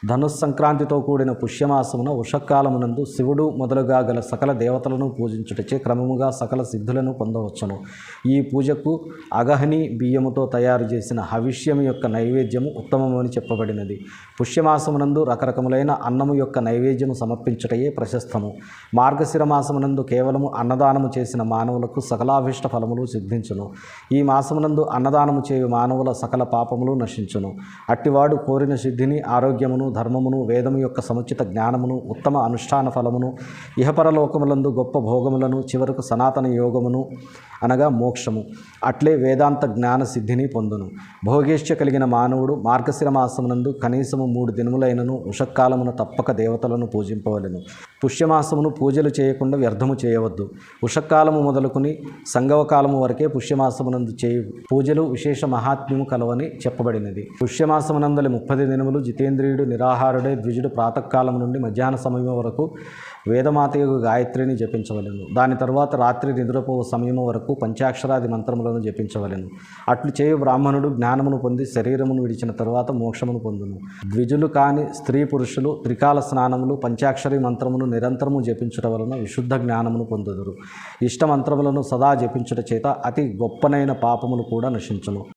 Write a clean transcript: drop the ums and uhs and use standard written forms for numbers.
ధనుస్సంక్రాంతితో కూడిన పుష్యమాసమున ఉషకాలమునందు శివుడు మొదలుగా గల సకల దేవతలను పూజించుటచే క్రమముగా సకల సిద్ధులను పొందవచ్చును. ఈ పూజకు అగహని బియ్యముతో తయారు చేసిన హవిష్యము యొక్క నైవేద్యము ఉత్తమమని చెప్పబడినది. పుష్యమాసమునందు రకరకములైన అన్నము యొక్క నైవేద్యము సమర్పించుటయే ప్రశస్తము. మార్గశిర మాసమునందు కేవలము అన్నదానము చేసిన మానవులకు సకలాభిష్ట ఫలములు సిద్ధించును. ఈ మాసమునందు అన్నదానము చేయు మానవుల సకల పాపములు నశించును. అట్టివాడు కోరిన సిద్ధిని, ఆరోగ్యమును, ధర్మమును, వేదము యొక్క సముచిత జ్ఞానమును, ఉత్తమ అనుష్ఠాన ఫలమును, ఇహపరలోకములందు గొప్ప భోగములను, చివరకు సనాతన యోగమును అనగా మోక్షము, అట్లే వేదాంత జ్ఞాన సిద్ధిని పొందును. భోగేష్ఠ కలిగిన మానవుడు మార్గశిర మాసమునందు కనీసము 3 దినములైనను ఉషకాలమున తప్పక దేవతలను పూజింపవలెను. పుష్యమాసమును పూజలు చేయకుండా వ్యర్థము చేయవద్దు. ఉషకాలము మొదలుకుని సంగవకాలము వరకే పుష్యమాసమునందు చేయు పూజలు విశేష మహాత్మ్యము కలవని చెప్పబడినది. పుష్యమాసమునందలి 30 దినములు జితేంద్రియుడు నిరాహారుడై ద్విజుడు ప్రాతకాలం నుండి మధ్యాహ్న సమయం వరకు వేదమాతయగు గాయత్రిని జపించవలెను. దాని తరువాత రాత్రి నిద్రపోవు సమయము వరకు పంచాక్షరాది మంత్రములను జపించవలెను. అట్లు చేయు బ్రాహ్మణుడు జ్ఞానమును పొంది శరీరమును విడిచిన తరువాత మోక్షమును పొందును. ద్విజులు కాని స్త్రీ పురుషులు త్రికాల స్నానములు, పంచాక్షరి మంత్రమును నిరంతరము జపించుట వలన విశుద్ధ జ్ఞానమును పొందుదురు. ఇష్టమంత్రములను సదా జపించుట చేత అతి గొప్పనైన పాపములు కూడా నశించును.